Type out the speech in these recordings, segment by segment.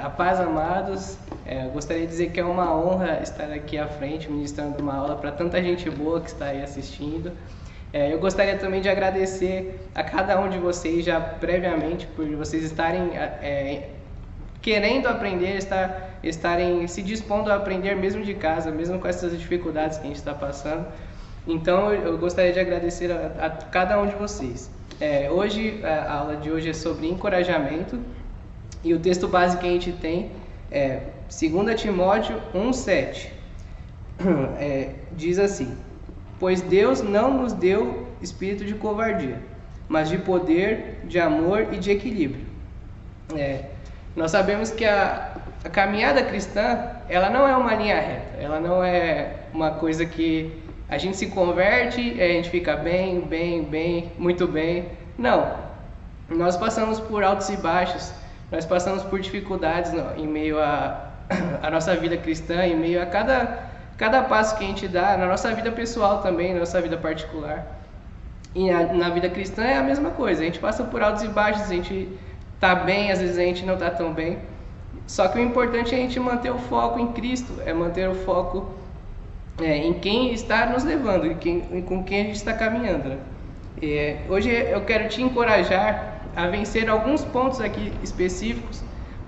A paz, amados. Gostaria de dizer que é uma honra estar aqui à frente, ministrando uma aula para tanta gente boa que está aí assistindo. Eu gostaria também de agradecer a cada um de vocês já previamente por vocês estarem querendo aprender, estarem se dispondo a aprender mesmo de casa, mesmo com essas dificuldades que a gente está passando. Então eu gostaria de agradecer a cada um de vocês. Hoje, a aula de hoje é sobre encorajamento e o texto base que a gente tem é 2 Timóteo 1,7. Diz assim: pois Deus não nos deu espírito de covardia, mas de poder, de amor e de equilíbrio. Nós sabemos que a caminhada cristã, ela não é uma linha reta, ela não é uma coisa que a gente se converte, a gente fica bem, muito bem. Não, nós passamos por altos e baixos, nós passamos por dificuldades em meio à nossa vida cristã, em meio a cada passo que a gente dá, na nossa vida pessoal também, na nossa vida particular. E na vida cristã é a mesma coisa, a gente passa por altos e baixos, a gente está bem, às vezes a gente não está tão bem. Só que o importante é a gente manter o foco em Cristo, é manter o foco em quem está nos levando, com quem a gente está caminhando, né? Hoje eu quero te encorajar a vencer alguns pontos aqui específicos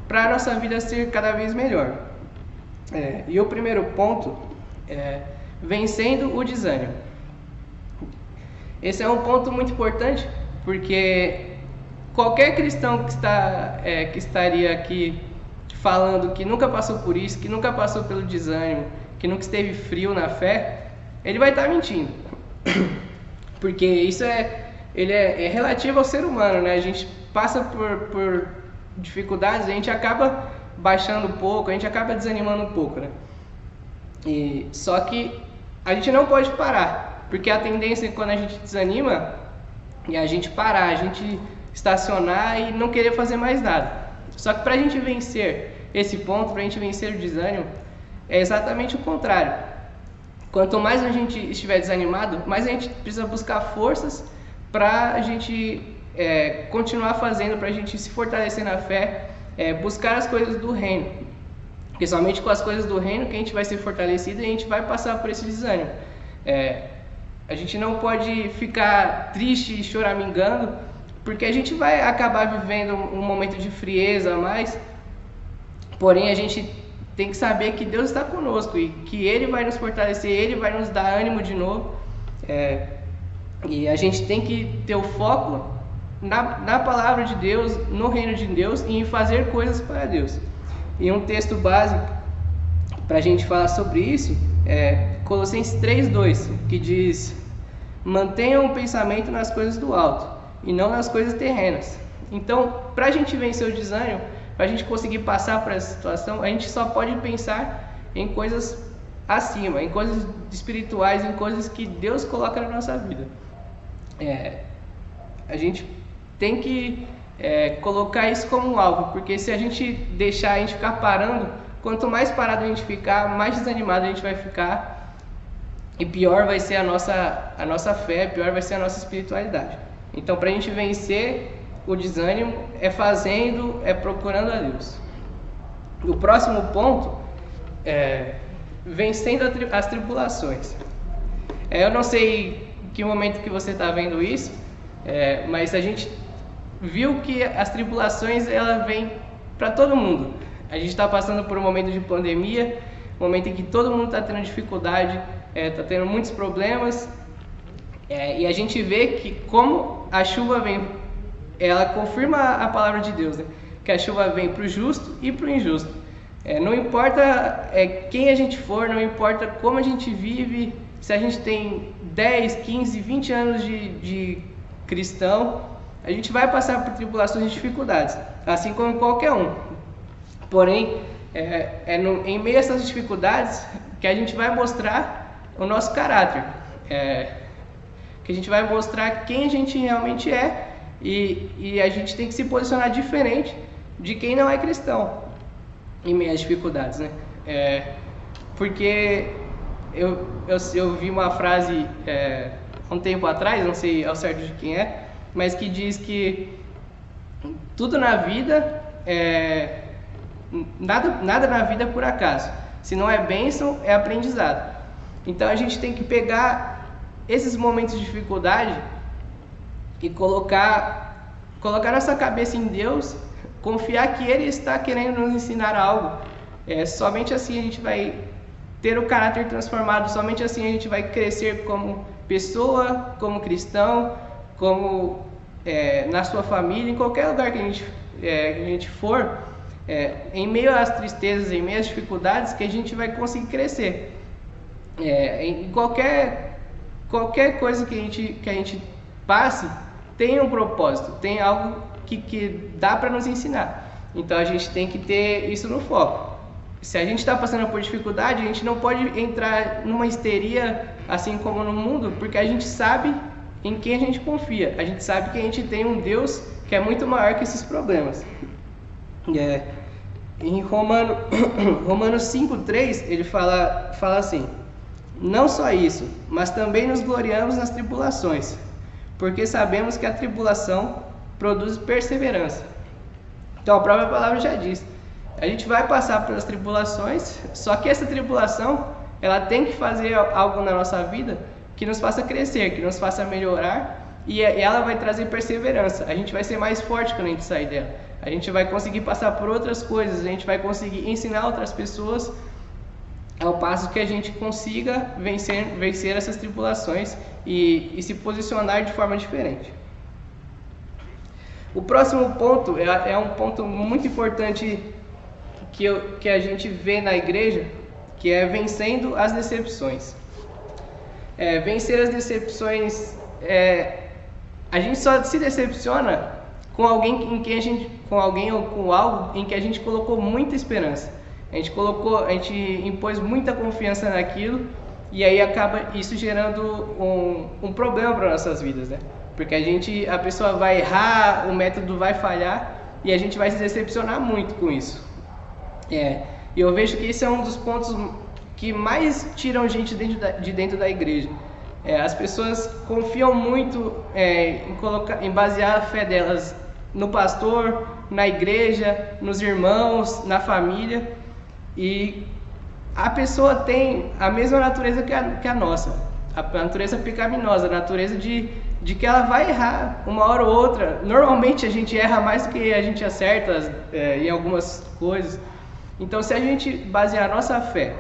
para a nossa vida ser cada vez melhor. E o primeiro ponto é vencendo o desânimo. Esse é um ponto muito importante, porque qualquer cristão que estaria aqui falando que nunca passou por isso, que nunca passou pelo desânimo, que nunca esteve frio na fé, ele vai estar mentindo. Porque isso ele é relativo ao ser humano, né? A gente passa por dificuldades, a gente acaba baixando um pouco, a gente acaba desanimando um pouco, né? Só que a gente não pode parar, porque a tendência é quando a gente desanima é a gente parar, a gente estacionar e não querer fazer mais nada. Só que para a gente vencer esse ponto, para a gente vencer o desânimo, é exatamente o contrário. Quanto mais a gente estiver desanimado, mais a gente precisa buscar forças para a gente continuar fazendo, para a gente se fortalecer na fé, buscar as coisas do reino. Porque somente com as coisas do reino que a gente vai ser fortalecido e a gente vai passar por esse desânimo. A gente não pode ficar triste e choramingando, porque a gente vai acabar vivendo um momento de frieza a mais. Porém, a gente tem que saber que Deus está conosco e que Ele vai nos fortalecer, Ele vai nos dar ânimo de novo. E a gente tem que ter o foco na palavra de Deus, no reino de Deus e em fazer coisas para Deus. E um texto básico para a gente falar sobre isso é Colossenses 3,2, que diz: mantenham o pensamento nas coisas do alto e não nas coisas terrenas. Então, para a gente vencer o desânimo, para a gente conseguir passar por essa situação, a gente só pode pensar em coisas acima, em coisas espirituais, em coisas que Deus coloca na nossa vida. A gente tem que colocar isso como um alvo, porque se a gente deixar a gente ficar parando, quanto mais parado a gente ficar, mais desanimado a gente vai ficar e pior vai ser a nossa fé, pior vai ser a nossa espiritualidade. Então, para a gente vencer o desânimo, é fazendo, é procurando a Deus. O próximo ponto é vencendo as tribulações. Eu não sei em que momento que você está vendo isso, mas a gente viu que as tribulações ela vem para todo mundo. A gente está passando por um momento de pandemia, um momento em que todo mundo está tendo dificuldade, está tendo muitos problemas, e a gente vê que como a chuva vem, ela confirma a palavra de Deus, né? Que a chuva vem para o justo e para o injusto. Não importa quem a gente for, não importa como a gente vive, se a gente tem 10, 15, 20 anos de cristão, a gente vai passar por tribulações e dificuldades, assim como qualquer um. Porém, em meio a essas dificuldades que a gente vai mostrar o nosso caráter, que a gente vai mostrar quem a gente realmente é, e a gente tem que se posicionar diferente de quem não é cristão em meio às dificuldades, né? Porque eu vi uma frase há um tempo atrás, não sei ao certo de quem é, mas que diz que tudo na vida nada na vida é por acaso. Se não é bênção, é aprendizado. Então a gente tem que pegar esses momentos de dificuldade e colocar nossa cabeça em Deus, confiar que Ele está querendo nos ensinar algo. Somente assim a gente vai ter o caráter transformado, somente assim a gente vai crescer como pessoa, como cristão, como na sua família, em qualquer lugar que a gente for, em meio às tristezas, em meio às dificuldades, que a gente vai conseguir crescer. Em qualquer coisa que a gente passe, tem um propósito, tem algo que dá para nos ensinar. Então a gente tem que ter isso no foco. Se a gente está passando por dificuldade, a gente não pode entrar numa histeria assim como no mundo, porque a gente sabe em quem a gente confia. A gente sabe que a gente tem um Deus que é muito maior que esses problemas. Em Romanos 5:3, ele fala assim: não só isso, mas também nos gloriamos nas tribulações, porque sabemos que a tribulação produz perseverança. Então a própria palavra já diz, a gente vai passar pelas tribulações, só que essa tribulação, ela tem que fazer algo na nossa vida que nos faça crescer, que nos faça melhorar, e ela vai trazer perseverança. A gente vai ser mais forte quando a gente sair dela. A gente vai conseguir passar por outras coisas, a gente vai conseguir ensinar outras pessoas, ao passo que a gente consiga vencer essas tribulações e se posicionar de forma diferente. O próximo ponto é um ponto muito importante que a gente vê na igreja, que é vencendo as decepções. Vencer as decepções, a gente só se decepciona com alguém ou com algo em que a gente colocou muita esperança. A gente impôs muita confiança naquilo, e aí acaba isso gerando um problema para nossas vidas, né? Porque a pessoa vai errar, o método vai falhar e a gente vai se decepcionar muito com isso. E eu vejo que esse é um dos pontos que mais tiram gente de dentro da igreja. As pessoas confiam muito em basear a fé delas no pastor, na igreja, nos irmãos, na família, e a pessoa tem a mesma natureza que a nossa, a natureza pecaminosa, a natureza de que ela vai errar uma hora ou outra. Normalmente a gente erra mais do que a gente acerta em algumas coisas. Então, se a gente basear a nossa fé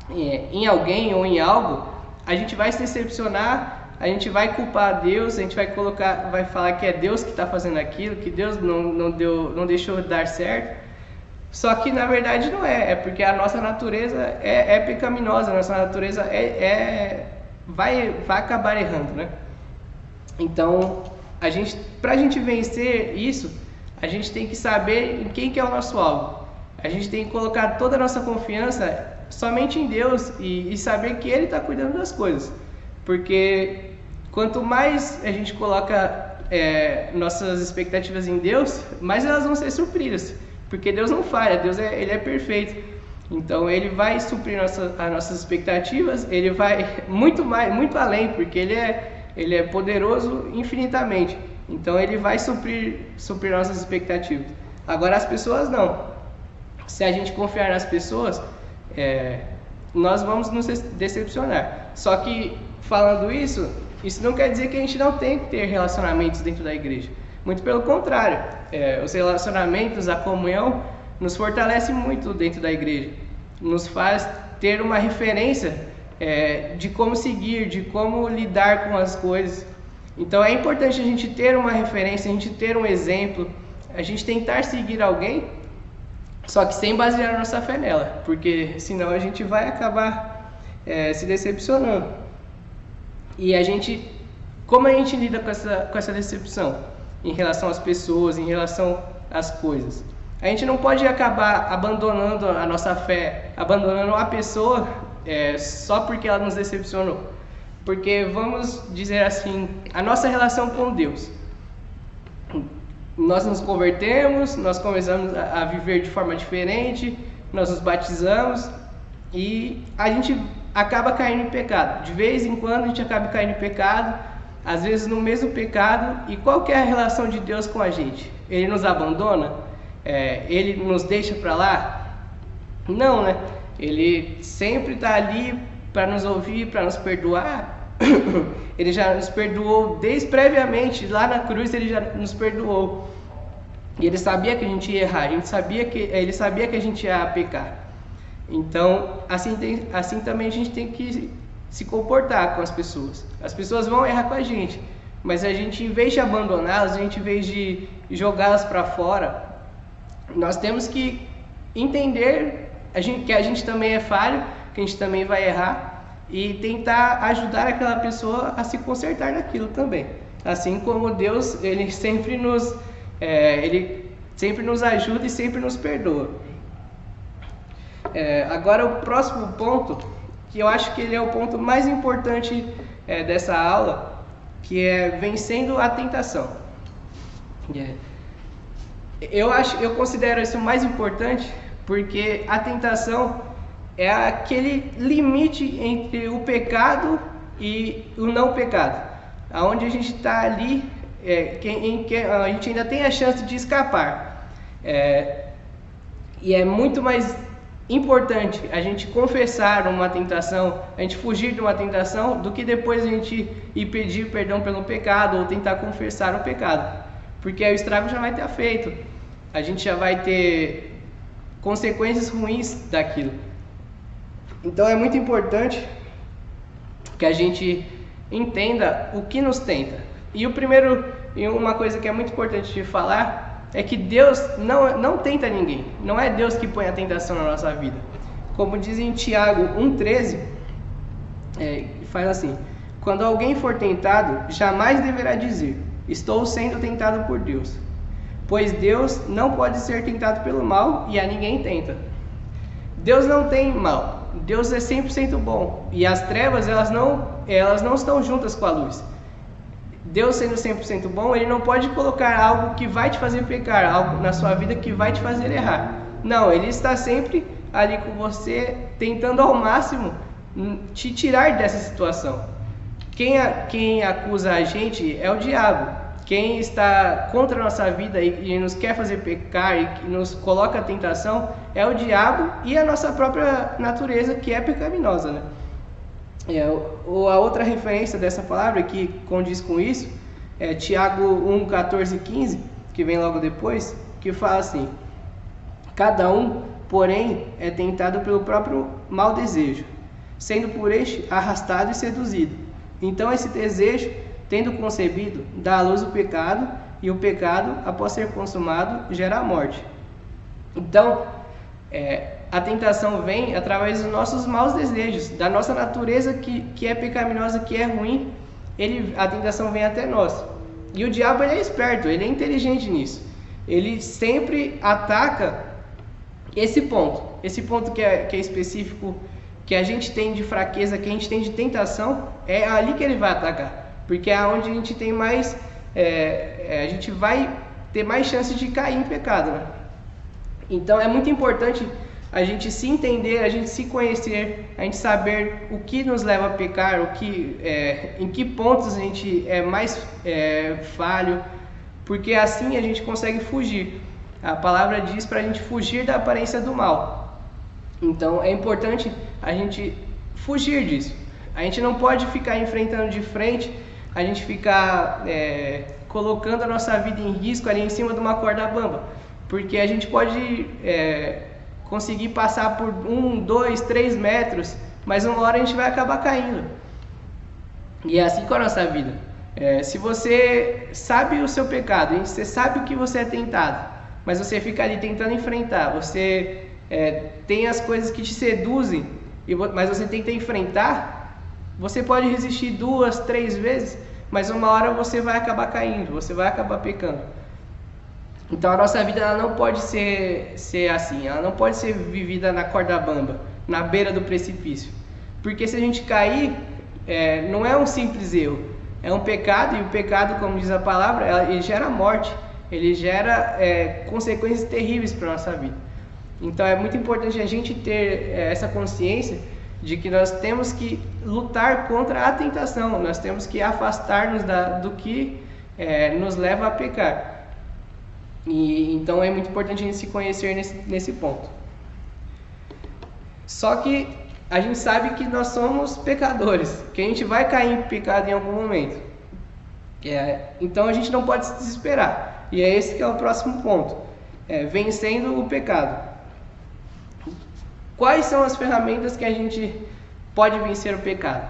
em alguém ou em algo, a gente vai se decepcionar, a gente vai culpar Deus, a gente vai falar que é Deus que está fazendo aquilo, que Deus não deixou dar certo. Só que na verdade não é porque a nossa natureza é pecaminosa, a nossa natureza vai acabar errando, né? Então, pra gente vencer isso, a gente tem que saber em quem que é o nosso alvo. A gente tem que colocar toda a nossa confiança somente em Deus e saber que Ele está cuidando das coisas. Porque quanto mais a gente coloca nossas expectativas em Deus, mais elas vão ser supridas. Porque Deus não falha, Deus ele é perfeito. Então Ele vai suprir as nossas expectativas, Ele vai muito além, porque Ele é poderoso infinitamente. Então Ele vai suprir nossas expectativas. Agora as pessoas não. Se a gente confiar nas pessoas, nós vamos nos decepcionar. Só que, falando isso não quer dizer que a gente não tem que ter relacionamentos dentro da igreja. Muito pelo contrário, os relacionamentos, a comunhão, nos fortalece muito dentro da igreja. Nos faz ter uma referência de como seguir, de como lidar com as coisas. Então é importante a gente ter uma referência, a gente ter um exemplo, a gente tentar seguir alguém, só que sem basear a nossa fé nela, porque senão a gente vai acabar se decepcionando. E como a gente lida com essa decepção em relação às pessoas, em relação às coisas? A gente não pode acabar abandonando a nossa fé, abandonando a pessoa só porque ela nos decepcionou. Porque, vamos dizer assim, a nossa relação com Deus. Nós nos convertemos, nós começamos a viver de forma diferente, nós nos batizamos e a gente acaba caindo em pecado. De vez em quando a gente acaba caindo em pecado, às vezes no mesmo pecado. E qual que é a relação de Deus com a gente? Ele nos abandona? Ele nos deixa para lá? Não, né? Ele sempre está ali para nos ouvir, para nos perdoar. Ele já nos perdoou desde previamente, lá na cruz ele já nos perdoou. E ele sabia que a gente ia errar, ele sabia que a gente ia pecar. Então, assim também a gente tem que se comportar com as pessoas. As pessoas vão errar com a gente, mas a gente, em vez de abandoná-las, em vez de jogá-las para fora, nós temos que entender que a gente também é falho, que a gente também vai errar, e tentar ajudar aquela pessoa a se consertar naquilo também. Assim como Deus, ele sempre nos ajuda e sempre nos perdoa. Agora o próximo ponto, que eu acho que ele é o ponto mais importante dessa aula, que é vencendo a tentação. Eu considero isso o mais importante, porque a tentação é aquele limite entre o pecado e o não pecado, aonde a gente está ali, em que a gente ainda tem a chance de escapar. E é muito mais importante a gente confessar uma tentação, a gente fugir de uma tentação, do que depois a gente ir pedir perdão pelo pecado ou tentar confessar o pecado, porque aí o estrago já vai ter feito, a gente já vai ter consequências ruins daquilo. Então é muito importante que a gente entenda o que nos tenta. E uma coisa que é muito importante de falar é que Deus não tenta ninguém. Não é Deus que põe a tentação na nossa vida. Como diz em Tiago 1,13, faz assim: quando alguém for tentado, jamais deverá dizer, estou sendo tentado por Deus. Pois Deus não pode ser tentado pelo mal e a ninguém tenta. Deus não tem mal. Deus é 100% bom. E as trevas, elas não estão juntas com a luz. Deus sendo 100% bom, ele não pode colocar algo que vai te fazer pecar, algo na sua vida que vai te fazer errar. Não, ele está sempre ali com você, tentando ao máximo te tirar dessa situação. Quem acusa a gente é o diabo. Quem está contra a nossa vida e nos quer fazer pecar e que nos coloca a tentação é o diabo e a nossa própria natureza, que é pecaminosa, né? A outra referência dessa palavra que condiz com isso é Tiago 1, 14 e 15, que vem logo depois, que fala assim: cada um, porém, é tentado pelo próprio mau desejo, sendo por este arrastado e seduzido. Então esse desejo, tendo concebido, dá à luz o pecado, e o pecado, após ser consumado, gera a morte. Então, a tentação vem através dos nossos maus desejos, da nossa natureza que é pecaminosa, que é ruim. A tentação vem até nós. E o diabo, ele é esperto, ele é inteligente nisso. Ele sempre ataca esse ponto que é específico, que a gente tem de fraqueza, que a gente tem de tentação, é ali que ele vai atacar. Porque é onde a gente tem mais, a gente vai ter mais chance de cair em pecado, né? Então é muito importante a gente se entender, a gente se conhecer, a gente saber o que nos leva a pecar, em que pontos a gente é mais falho, porque assim a gente consegue fugir. A palavra diz para a gente fugir da aparência do mal. Então é importante a gente fugir disso. A gente não pode ficar enfrentando de frente, a gente ficar colocando a nossa vida em risco ali em cima de uma corda bamba, porque a gente pode conseguir passar por 1, 2, 3 metros, mas uma hora a gente vai acabar caindo. E é assim com a nossa vida. Se você sabe o seu pecado, você sabe o que você é tentado, mas você fica ali tentando enfrentar, você tem as coisas que te seduzem, mas você tenta enfrentar, você pode resistir 2, 3 vezes, mas uma hora você vai acabar caindo, você vai acabar pecando. Então a nossa vida, ela não pode ser assim, ela não pode ser vivida na corda bamba, na beira do precipício. Porque se a gente cair, não é um simples erro, é um pecado, e o pecado, como diz a palavra, ele gera morte, ele gera consequências terríveis para a nossa vida. Então é muito importante a gente ter essa consciência de que nós temos que lutar contra a tentação, nós temos que afastar-nos do que nos leva a pecar. E então é muito importante a gente se conhecer nesse ponto. Só que a gente sabe que nós somos pecadores, que a gente vai cair em pecado em algum momento. Então a gente não pode se desesperar. E é esse que é o próximo ponto. Vencendo o pecado. Quais são as ferramentas que a gente pode vencer o pecado?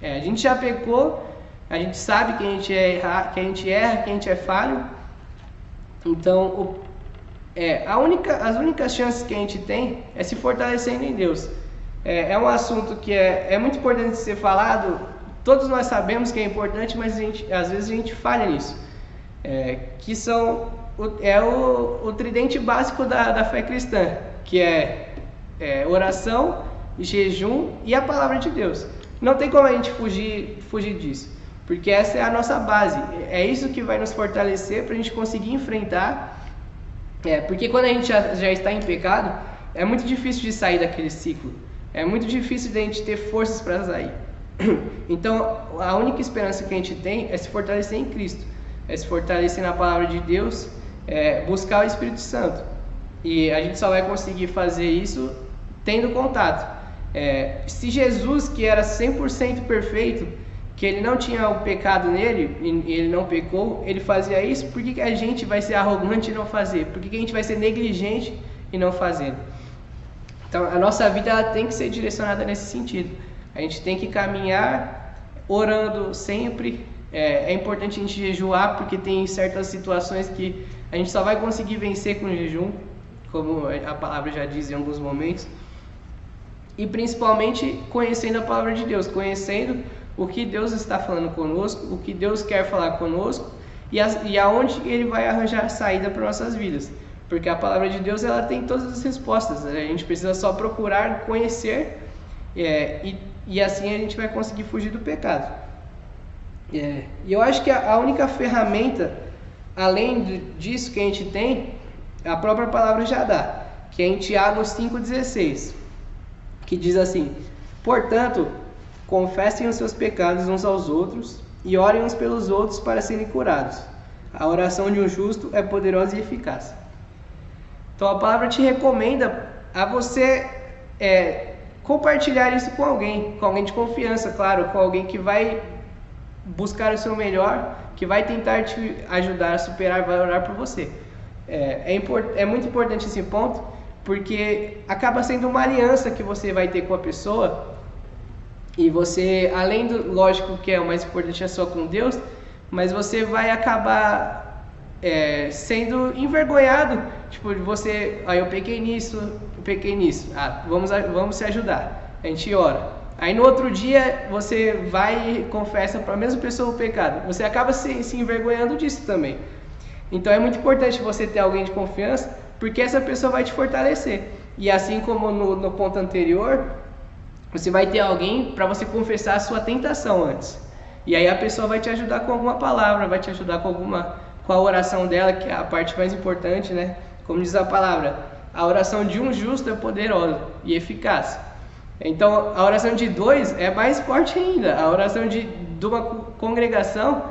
A gente já pecou, a gente sabe que a gente erra, que a gente é falho. Então, as únicas chances que a gente tem é se fortalecendo em Deus. É um assunto que é muito importante de ser falado. Todos nós sabemos que é importante, mas às vezes a gente falha nisso. Que são o tridente básico da fé cristã, que é oração, jejum e a palavra de Deus. Não tem como a gente fugir disso, porque essa é a nossa base. É isso que vai nos fortalecer para a gente conseguir enfrentar. Porque quando a gente já está em pecado, é muito difícil de sair daquele ciclo. É muito difícil de a gente ter forças para sair. Então, a única esperança que a gente tem é se fortalecer em Cristo, é se fortalecer na palavra de Deus, buscar o Espírito Santo. E a gente só vai conseguir fazer isso tendo contato. Se Jesus, que era 100% perfeito, que ele não tinha o pecado nele, e ele não pecou, ele fazia isso, por que a gente vai ser arrogante e não fazer? Por que a gente vai ser negligente e não fazer? Então, a nossa vida ela tem que ser direcionada nesse sentido. A gente tem que caminhar orando sempre. É importante a gente jejuar, porque tem certas situações que a gente só vai conseguir vencer com o jejum, como a palavra já diz em alguns momentos. E principalmente conhecendo a palavra de Deus, conhecendo o que Deus está falando conosco, o que Deus quer falar conosco e aonde Ele vai arranjar saída para nossas vidas. Porque a palavra de Deus ela tem todas as respostas, né? A gente precisa só procurar conhecer e assim a gente vai conseguir fugir do pecado. E eu acho que a única ferramenta, além disso que a gente tem, a própria palavra já dá, que é em Tiago 5,16, que diz assim: portanto, confessem os seus pecados uns aos outros e orem uns pelos outros para serem curados. A oração de um justo é poderosa e eficaz. Então a palavra te recomenda a você compartilhar isso com alguém de confiança, claro, com alguém que vai buscar o seu melhor, que vai tentar te ajudar a superar, vai orar por você. É muito importante esse ponto, porque acaba sendo uma aliança que você vai ter com a pessoa, e você, além do, lógico que é o mais importante é só com Deus, mas você vai acabar sendo envergonhado, tipo, você, eu pequei nisso, vamos se ajudar, a gente ora. Aí no outro dia você vai e confessa para a mesma pessoa o pecado, você acaba se envergonhando disso também. Então é muito importante você ter alguém de confiança, porque essa pessoa vai te fortalecer. E assim como no ponto anterior, você vai ter alguém para você confessar a sua tentação antes. E aí a pessoa vai te ajudar com alguma palavra, vai te ajudar com a oração dela, que é a parte mais importante, né? Como diz a palavra, a oração de um justo é poderosa e eficaz. Então a oração de dois é mais forte ainda. A oração de uma congregação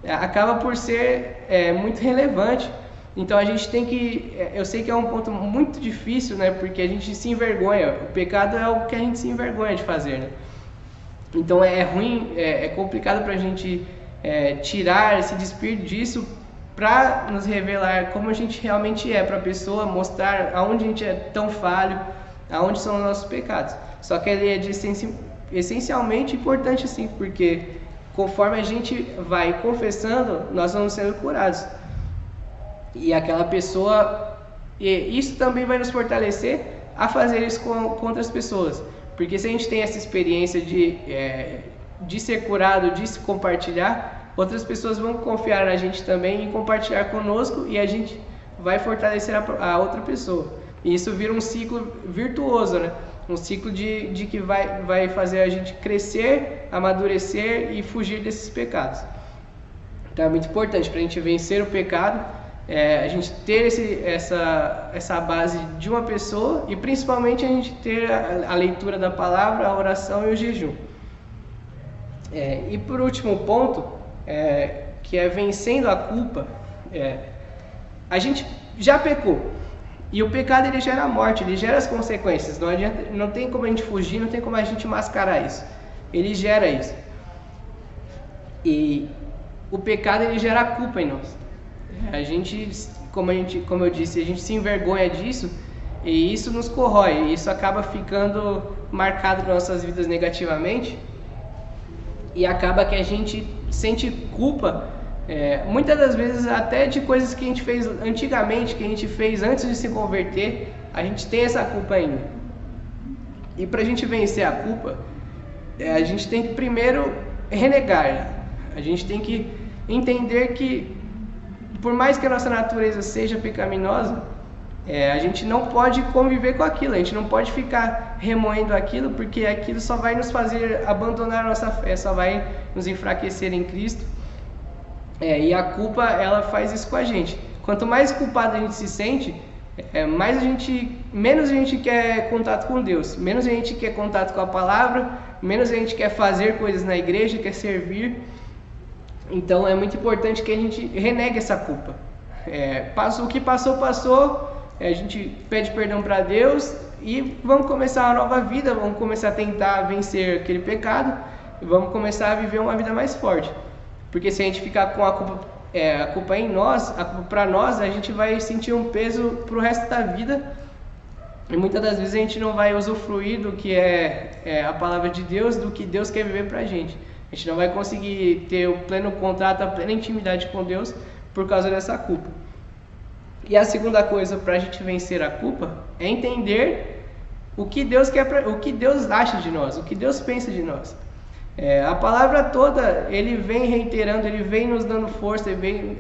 acaba por ser muito relevante. Então a gente tem que, eu sei que é um ponto muito difícil, né? Porque a gente se envergonha. O pecado é o que a gente se envergonha de fazer, né? Então é ruim, é complicado para a gente se despir disso, para nos revelar como a gente realmente é para a pessoa, mostrar aonde a gente é tão falho, aonde são os nossos pecados. Só que ele é essencialmente importante sim, porque conforme a gente vai confessando, nós vamos sendo curados. E aquela pessoa, isso também vai nos fortalecer a fazer isso com outras pessoas. Porque se a gente tem essa experiência de ser curado, de se compartilhar, outras pessoas vão confiar na gente também e compartilhar conosco, e a gente vai fortalecer a outra pessoa. E isso vira um ciclo virtuoso, né? Um ciclo de que vai fazer a gente crescer, amadurecer e fugir desses pecados. Então é muito importante para a gente vencer o pecado, a gente ter essa base de uma pessoa, e principalmente a gente ter a leitura da palavra, a oração e o jejum. E por último ponto, que é vencendo a culpa, a gente já pecou. E o pecado ele gera a morte, ele gera as consequências. Não adianta, não tem como a gente fugir, não tem como a gente mascarar isso. Ele gera isso. E o pecado ele gera a culpa em nós. A gente, como eu disse, a gente se envergonha disso e isso nos corrói. E isso acaba ficando marcado nas nossas vidas negativamente e acaba que a gente sente culpa. Muitas das vezes até de coisas que a gente fez antigamente, que a gente fez antes de se converter, a gente tem essa culpa ainda. E para a gente vencer a culpa, a gente tem que primeiro renegar. A gente tem que entender que, por mais que a nossa natureza seja pecaminosa, a gente não pode conviver com aquilo, a gente não pode ficar remoendo aquilo, porque aquilo só vai nos fazer abandonar a nossa fé, só vai nos enfraquecer em Cristo. E a culpa, ela faz isso com a gente. Quanto mais culpado a gente se sente, menos a gente quer contato com Deus, menos a gente quer contato com a palavra, menos a gente quer fazer coisas na igreja, quer servir. Então é muito importante que a gente renegue essa culpa. O que passou, a gente pede perdão para Deus e vamos começar uma nova vida, vamos começar a tentar vencer aquele pecado e vamos começar a viver uma vida mais forte. Porque se a gente ficar com a culpa em nós, a culpa para nós, a gente vai sentir um peso para o resto da vida e muitas das vezes a gente não vai usufruir do que é a palavra de Deus, do que Deus quer viver para a gente. A gente não vai conseguir ter o pleno contato, a plena intimidade com Deus por causa dessa culpa. E a segunda coisa para a gente vencer a culpa é entender o que Deus quer, o que Deus acha de nós, o que Deus pensa de nós. A palavra toda, ele vem reiterando, ele vem nos dando força, ele vem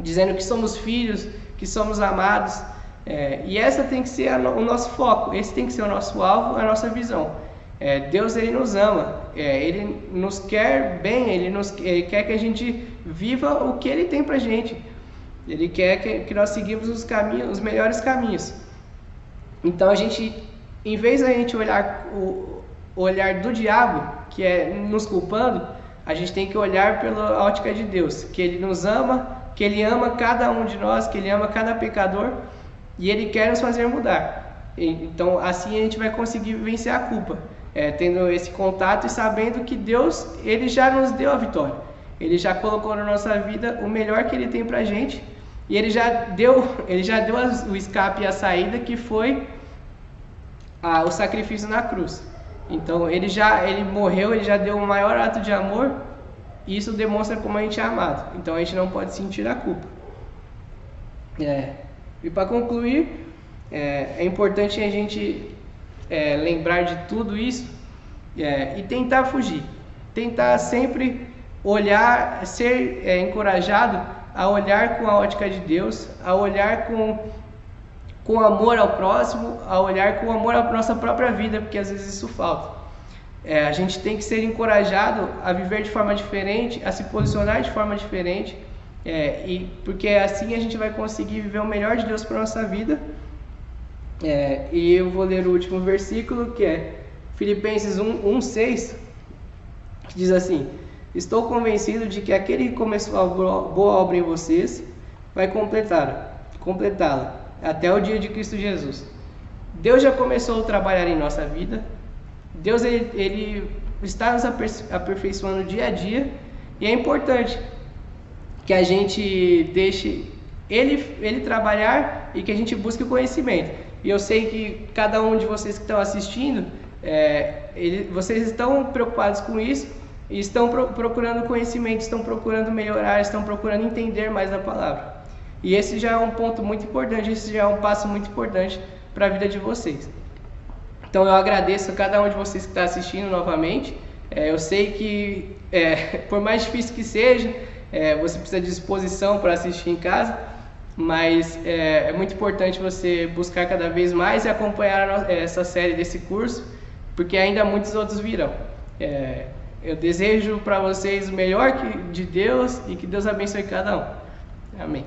dizendo que somos filhos, que somos amados. E essa tem que ser o nosso foco, esse tem que ser o nosso alvo, a nossa visão. Deus ele nos ama, ele nos quer bem, ele quer que a gente viva o que ele tem pra gente. Ele quer que nós seguimos os melhores caminhos. Então em vez da gente olhar o olhar do diabo, que é nos culpando, a gente tem que olhar pela ótica de Deus, que ele nos ama, que ele ama cada um de nós, que ele ama cada pecador e ele quer nos fazer mudar. Então assim a gente vai conseguir vencer a culpa. Tendo esse contato e sabendo que Deus, ele já nos deu a vitória. Ele já colocou na nossa vida o melhor que ele tem pra gente. E ele já deu o escape e a saída, que foi o sacrifício na cruz. Então ele morreu, ele já deu o maior ato de amor. E isso demonstra como a gente é amado. Então a gente não pode sentir a culpa. E para concluir, é importante a gente lembrar de tudo isso e tentar fugir, tentar sempre olhar, ser encorajado a olhar com a ótica de Deus, a olhar com amor ao próximo, a olhar com amor à nossa própria vida, porque às vezes isso falta. A gente tem que ser encorajado a viver de forma diferente, a se posicionar de forma diferente, porque assim a gente vai conseguir viver o melhor de Deus para a nossa vida. E eu vou ler o último versículo, que é Filipenses 1:6, que diz assim: estou convencido de que aquele que começou a boa obra em vocês vai completá-la até o dia de Cristo Jesus. Deus já começou a trabalhar em nossa vida. Deus ele está nos aperfeiçoando dia a dia, e é importante que a gente deixe ele trabalhar e que a gente busque o conhecimento. E eu sei que cada um de vocês que estão assistindo, vocês estão preocupados com isso e estão procurando conhecimento, estão procurando melhorar, estão procurando entender mais a palavra. E esse já é um ponto muito importante, esse já é um passo muito importante para a vida de vocês. Então eu agradeço a cada um de vocês que está assistindo novamente. Eu sei que, por mais difícil que seja, você precisa de disposição para assistir em casa, mas é muito importante você buscar cada vez mais e acompanhar essa série desse curso, porque ainda muitos outros virão. Eu desejo para vocês o melhor de Deus e que Deus abençoe cada um. Amém.